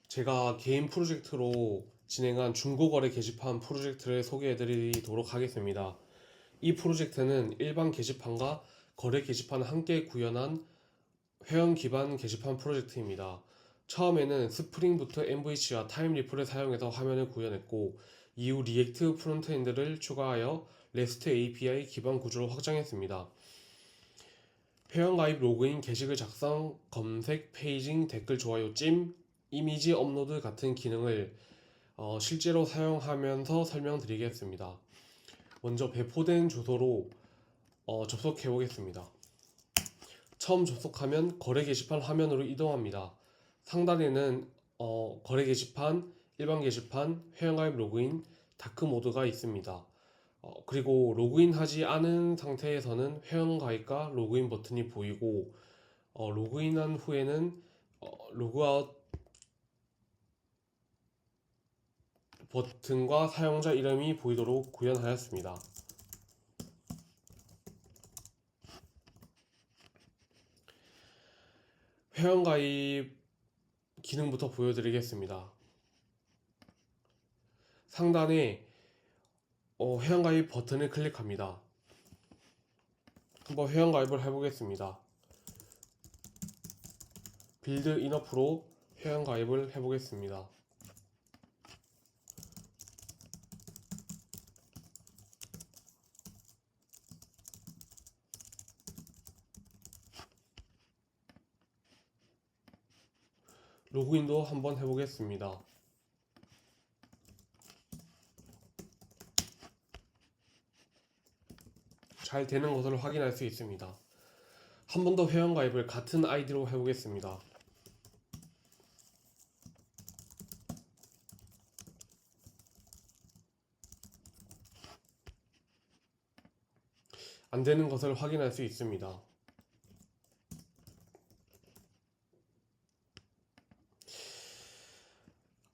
제가 개인 프로젝트로 진행한 중고거래 게시판 프로젝트를 소개해 드리도록 하겠습니다. 이 프로젝트는 일반 게시판과 거래 게시판을 함께 구현한 회원 기반 게시판 프로젝트입니다. 처음에는 스프링부트 MVC와 타임리플을 사용해서 화면을 구현했고, 이후 리액트 프론트엔드를 추가하여 REST API 기반 구조를 확장했습니다. 회원가입 로그인 게시글 작성, 검색, 페이징, 댓글 좋아요, 찜, 이미지 업로드 같은 기능을 실제로 사용하면서 설명드리겠습니다. 먼저 배포된 주소로 접속해 보겠습니다. 처음 접속하면 거래 게시판 화면으로 이동합니다. 상단에는 거래 게시판, 일반 게시판, 회원가입 로그인, 다크 모드가 있습니다. 그리고 로그인하지 않은 상태에서는 회원가입과 로그인 버튼이 보이고, 로그인한 후에는 로그아웃 버튼과 사용자 이름이 보이도록 구현하였습니다. 회원가입 기능부터 보여드리겠습니다. 상단에 회원가입 버튼을 클릭합니다. 한번 회원가입을 해보겠습니다. 빌드 인어프로 회원가입을 해보겠습니다. 로그인도 한번 해보겠습니다. 잘 되는 것을 확인할 수 있습니다. 한 번 더 회원가입을 같은 아이디로 해보겠습니다. 안 되는 것을 확인할 수 있습니다.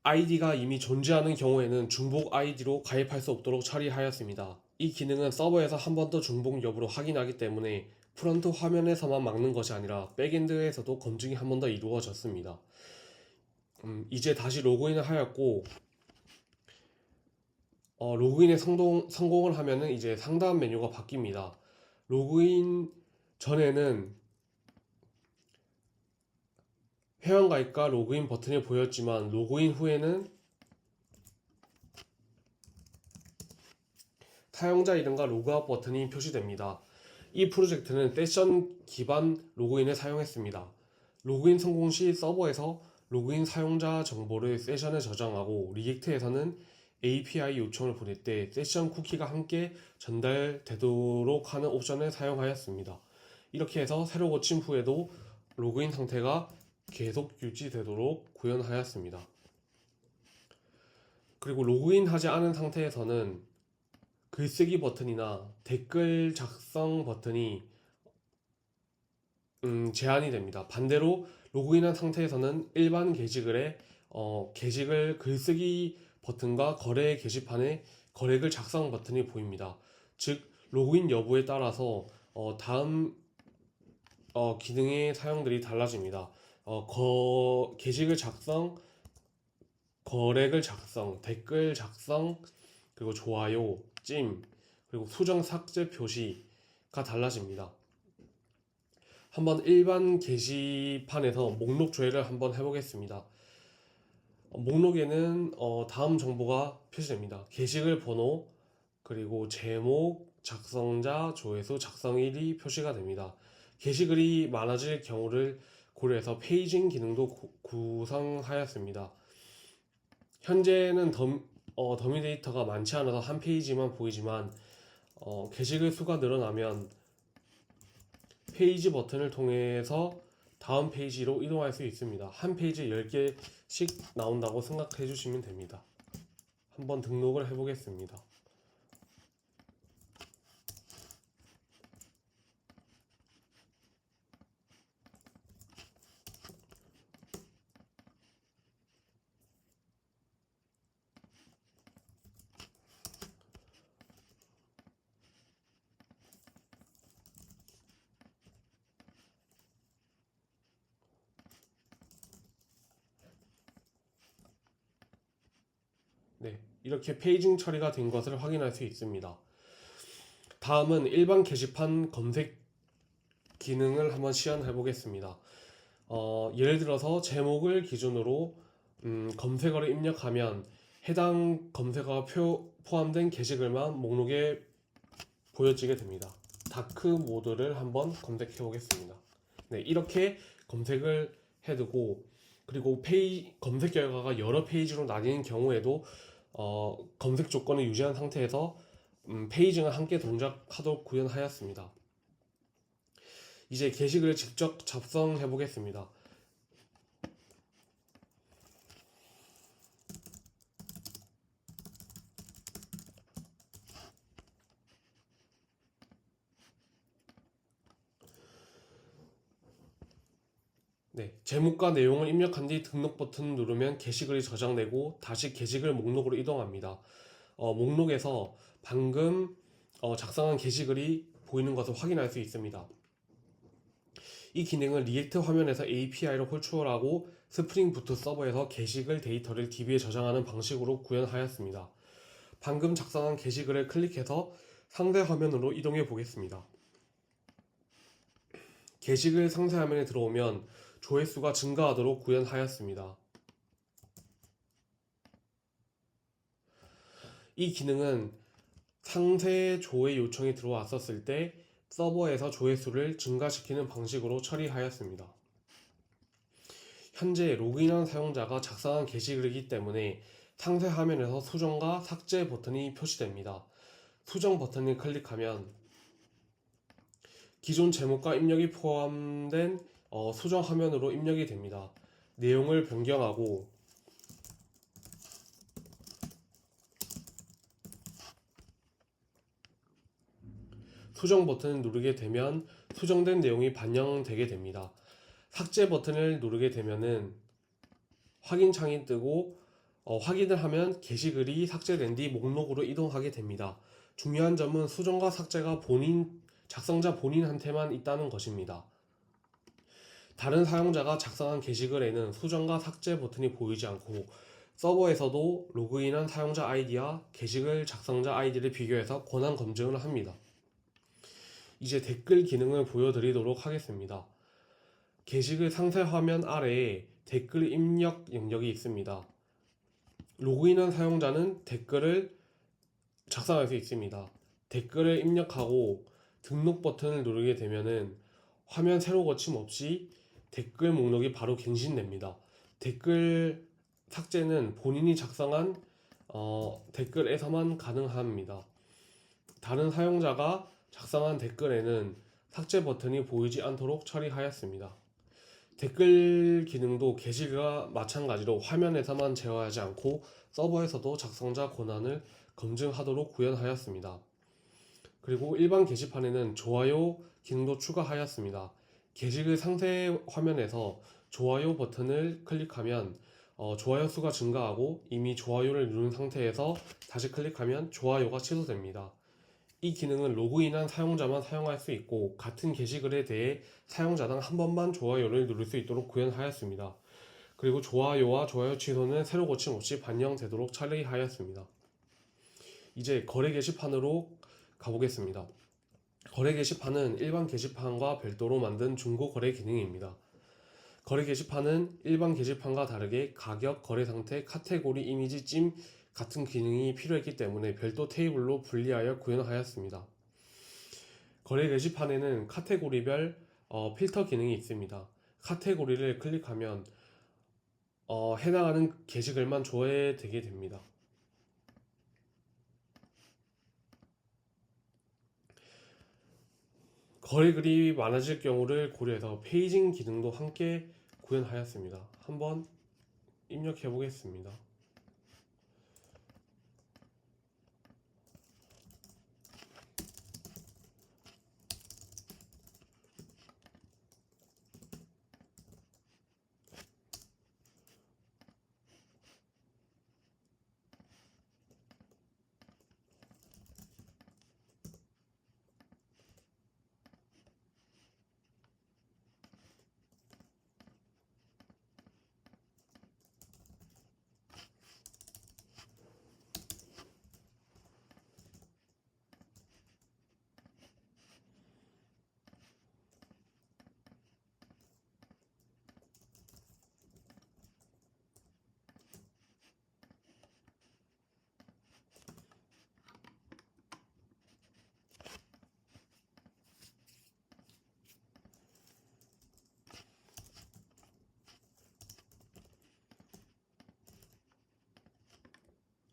아이디가 이미 존재하는 경우에는 중복 아이디로 가입할 수 없도록 처리하였습니다. 이 기능은 서버에서 한 번 더 중복 여부를 확인하기 때문에 프론트 화면에서만 막는 것이 아니라 백엔드에서도 검증이 한 번 더 이루어졌습니다. 이제 다시 로그인을 하였고, 로그인에 성공을 하면은 이제 상단 메뉴가 바뀝니다. 로그인 전에는 회원가입과 로그인 버튼이 보였지만, 로그인 후에는 사용자 이름과 로그아웃 버튼이 표시됩니다. 이 프로젝트는 세션 기반 로그인을 사용했습니다. 로그인 성공 시 서버에서 로그인 사용자 정보를 세션에 저장하고, 리액트에서는 API 요청을 보낼 때 세션 쿠키가 함께 전달되도록 하는 옵션을 사용하였습니다. 이렇게 해서 새로 고침 후에도 로그인 상태가 계속 유지되도록 구현하였습니다. 그리고 로그인하지 않은 상태에서는 글쓰기 버튼이나 댓글 작성 버튼이 제한이 됩니다. 반대로 로그인한 상태에서는 일반 게시글에 게시글 글쓰기 버튼과 거래 게시판에 거래글 작성 버튼이 보입니다. 즉 로그인 여부에 따라서 다음 기능의 사용들이 달라집니다. 게시글 작성, 거래글 작성, 댓글 작성, 그리고 좋아요, 찜, 그리고 수정 삭제 표시가 달라집니다. 한번 일반 게시판에서 목록 조회를 한번 해보겠습니다. 목록에는 다음 정보가 표시됩니다. 게시글 번호, 그리고 제목, 작성자, 조회수, 작성일이 표시가 됩니다. 게시글이 많아질 경우를 고려해서 페이징 기능도 구성하였습니다. 현재는 더미 데이터가 많지 않아서 한 페이지만 보이지만, 게시글 수가 늘어나면 페이지 버튼을 통해서 다음 페이지로 이동할 수 있습니다. 한 페이지에 10개씩 나온다고 생각해 주시면 됩니다. 한번 등록을 해 보겠습니다. 네, 이렇게 페이징 처리가 된 것을 확인할 수 있습니다. 다음은 일반 게시판 검색 기능을 한번 시연해 보겠습니다. 예를 들어서 제목을 기준으로 검색어를 입력하면 해당 검색어가 포함된 게시글만 목록에 보여지게 됩니다. 다크 모드를 한번 검색해 보겠습니다. 네, 이렇게 검색을 해두고, 그리고 검색 결과가 여러 페이지로 나뉘는 경우에도 검색 조건을 유지한 상태에서 페이징을 함께 동작하도록 구현하였습니다. 이제 게시글을 직접 작성해 보겠습니다. 네, 제목과 내용을 입력한 뒤 등록 버튼 누르면 게시글이 저장되고 다시 게시글 목록으로 이동합니다. 목록에서 방금 작성한 게시글이 보이는 것을 확인할 수 있습니다. 이 기능은 리액트 화면에서 API로 홀추어하고 스프링 부트 서버에서 게시글 데이터를 DB에 저장하는 방식으로 구현하였습니다. 방금 작성한 게시글을 클릭해서 상세 화면으로 이동해 보겠습니다. 게시글 상세 화면에 들어오면 조회수가 증가하도록 구현하였습니다. 이 기능은 상세 조회 요청이 들어왔었을 때 서버에서 조회수를 증가시키는 방식으로 처리하였습니다. 현재 로그인한 사용자가 작성한 게시글이기 때문에 상세 화면에서 수정과 삭제 버튼이 표시됩니다. 수정 버튼을 클릭하면 기존 제목과 입력이 포함된 수정 화면으로 입력이 됩니다. 내용을 변경하고 수정 버튼을 누르게 되면 수정된 내용이 반영되게 됩니다. 삭제 버튼을 누르게 되면은 확인 창이 뜨고 확인을 하면 게시글이 삭제된 뒤 목록으로 이동하게 됩니다. 중요한 점은 수정과 삭제가 작성자 본인한테만 있다는 것입니다. 다른 사용자가 작성한 게시글에는 수정과 삭제 버튼이 보이지 않고 서버에서도 로그인한 사용자 아이디와 게시글 작성자 아이디를 비교해서 권한 검증을 합니다. 이제 댓글 기능을 보여드리도록 하겠습니다. 게시글 상세 화면 아래에 댓글 입력 영역이 있습니다. 로그인한 사용자는 댓글을 작성할 수 있습니다. 댓글을 입력하고 등록 버튼을 누르게 되면은 화면 세로 거침 없이 댓글 목록이 바로 갱신됩니다. 댓글 삭제는 본인이 작성한 댓글에서만 가능합니다. 다른 사용자가 작성한 댓글에는 삭제 버튼이 보이지 않도록 처리하였습니다. 댓글 기능도 게시글과 마찬가지로 화면에서만 제어하지 않고 서버에서도 작성자 권한을 검증하도록 구현하였습니다. 그리고 일반 게시판에는 좋아요 기능도 추가하였습니다. 게시글 상세 화면에서 좋아요 버튼을 클릭하면 좋아요 수가 증가하고 이미 좋아요를 누른 상태에서 다시 클릭하면 좋아요가 취소됩니다. 이 기능은 로그인한 사용자만 사용할 수 있고 같은 게시글에 대해 사용자당 한 번만 좋아요를 누를 수 있도록 구현하였습니다. 그리고 좋아요와 좋아요 취소는 세로 고침 없이 반영되도록 처리하였습니다. 이제 거래 게시판으로 가보겠습니다. 거래 게시판은 일반 게시판과 별도로 만든 중고 거래 기능입니다. 거래 게시판은 일반 게시판과 다르게 가격, 거래 상태, 카테고리, 이미지, 찜 같은 기능이 필요했기 때문에 별도 테이블로 분리하여 구현하였습니다. 거래 게시판에는 카테고리별 필터 기능이 있습니다. 카테고리를 클릭하면 해당하는 게시글만 조회되게 됩니다. 거래글이 많아질 경우를 고려해서 페이징 기능도 함께 구현하였습니다. 한번 입력해 보겠습니다.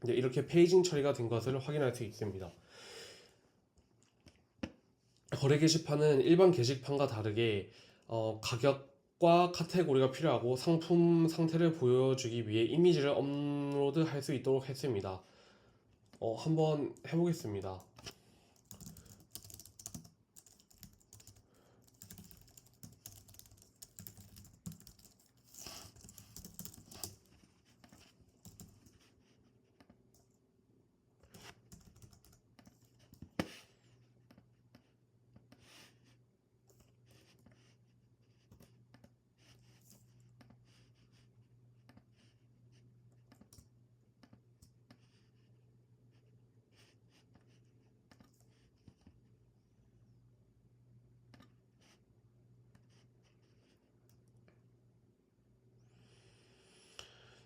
네, 이렇게 페이징 처리가 된 것을 확인할 수 있습니다. 거래 게시판은 일반 게시판과 다르게 가격과 카테고리가 필요하고 상품 상태를 보여주기 위해 이미지를 업로드할 수 있도록 했습니다. 한번 해보겠습니다.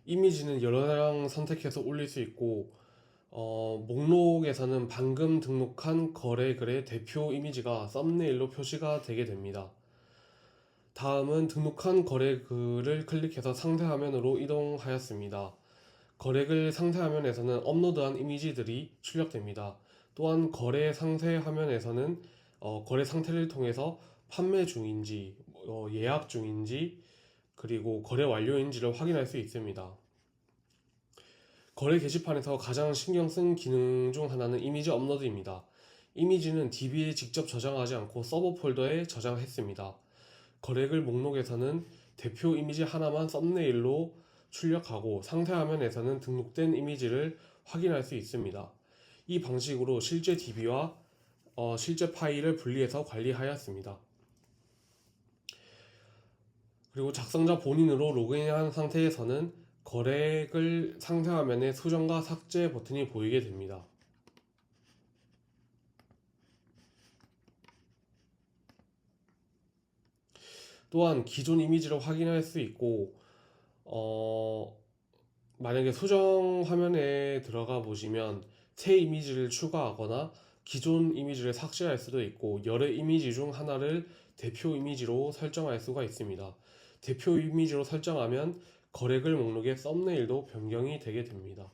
이미지는 여러 장 선택해서 올릴 수 있고 목록에서는 방금 등록한 거래글의 대표 이미지가 썸네일로 표시가 되게 됩니다. 다음은 등록한 거래글을 클릭해서 상세 화면으로 이동하였습니다. 거래글 상세 화면에서는 업로드한 이미지들이 출력됩니다. 또한 거래 상세 화면에서는 거래 상태를 통해서 판매 중인지, 예약 중인지, 그리고 거래 완료인지를 확인할 수 있습니다. 거래 게시판에서 가장 신경 쓴 기능 중 하나는 이미지 업로드입니다. 이미지는 DB에 직접 저장하지 않고 서버 폴더에 저장했습니다. 거래글 목록에서는 대표 이미지 하나만 썸네일로 출력하고 상세 화면에서는 등록된 이미지를 확인할 수 있습니다. 이 방식으로 실제 DB와 실제 파일을 분리해서 관리하였습니다. 그리고 작성자 본인으로 로그인한 상태에서는 거래글 상세 화면에 수정과 삭제 버튼이 보이게 됩니다. 또한 기존 이미지를 확인할 수 있고 만약에 수정 화면에 들어가 보시면 새 이미지를 추가하거나 기존 이미지를 삭제할 수도 있고 여러 이미지 중 하나를 대표 이미지로 설정할 수가 있습니다. 대표 이미지로 설정하면 거래글 목록의 썸네일도 변경이 되게 됩니다.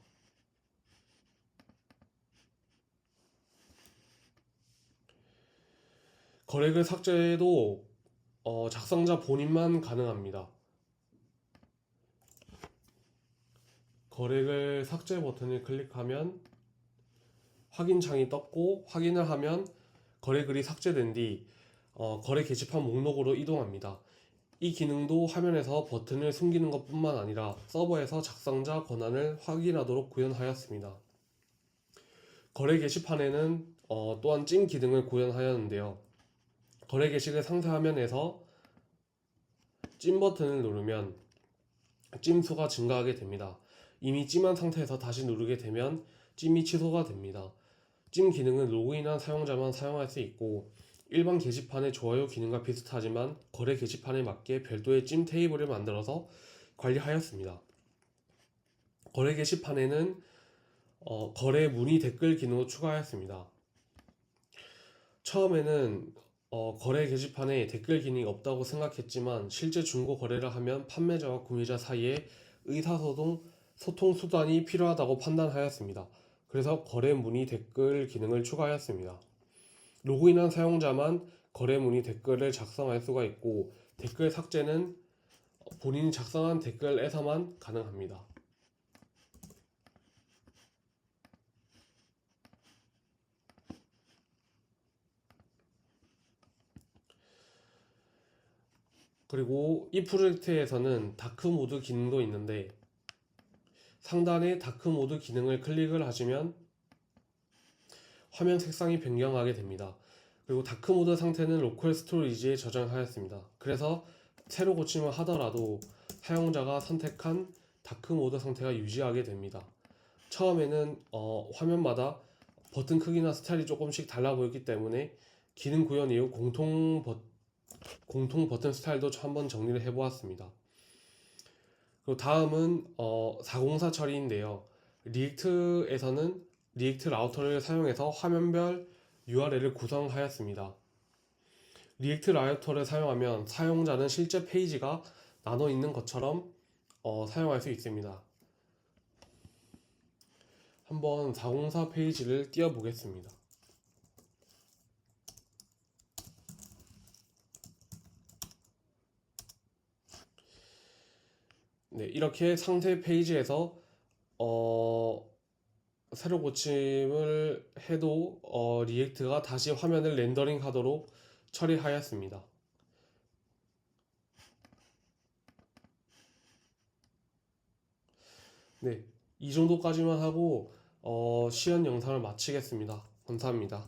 거래글 삭제도 작성자 본인만 가능합니다. 거래글 삭제 버튼을 클릭하면 확인창이 떴고 확인을 하면 거래글이 삭제된 뒤 거래 게시판 목록으로 이동합니다. 이 기능도 화면에서 버튼을 숨기는 것뿐만 아니라 서버에서 작성자 권한을 확인하도록 구현하였습니다. 거래 게시판에는 또한 찜 기능을 구현하였는데요. 거래 게시글 상세 화면에서 찜 버튼을 누르면 찜 수가 증가하게 됩니다. 이미 찜한 상태에서 다시 누르게 되면 찜이 취소가 됩니다. 찜 기능은 로그인한 사용자만 사용할 수 있고 일반 게시판의 좋아요 기능과 비슷하지만 거래 게시판에 맞게 별도의 찜 테이블을 만들어서 관리하였습니다. 거래 게시판에는 거래 문의 댓글 기능을 추가하였습니다. 처음에는 거래 게시판에 댓글 기능이 없다고 생각했지만 실제 중고 거래를 하면 판매자와 구매자 사이에 의사소통 수단이 필요하다고 판단하였습니다. 그래서 거래 문의 댓글 기능을 추가하였습니다. 로그인한 사용자만 거래 문의 댓글을 작성할 수가 있고 댓글 삭제는 본인이 작성한 댓글에서만 가능합니다. 그리고 이 프로젝트에서는 다크 모드 기능도 있는데 상단의 다크 모드 기능을 클릭을 하시면 화면 색상이 변경하게 됩니다. 그리고 다크 모드 상태는 로컬 스토리지에 저장하였습니다. 그래서 새로 고침을 하더라도 사용자가 선택한 다크 모드 상태가 유지하게 됩니다. 처음에는 화면마다 버튼 크기나 스타일이 조금씩 달라 보였기 때문에 기능 구현 이후 공통 버튼 스타일도 한번 정리를 해보았습니다. 그리고 다음은 404 처리인데요. 리액트에서는 리액트 라우터를 사용해서 화면별 URL을 구성하였습니다. 리액트 라우터를 사용하면 사용자는 실제 페이지가 나눠 있는 것처럼 사용할 수 있습니다. 한번 404 페이지를 띄워 보겠습니다. 네, 이렇게 상세 페이지에서 새로 고침을 해도 리액트가 다시 화면을 렌더링 하도록 처리하였습니다. 네, 이 정도까지만 하고 시연 영상을 마치겠습니다. 감사합니다.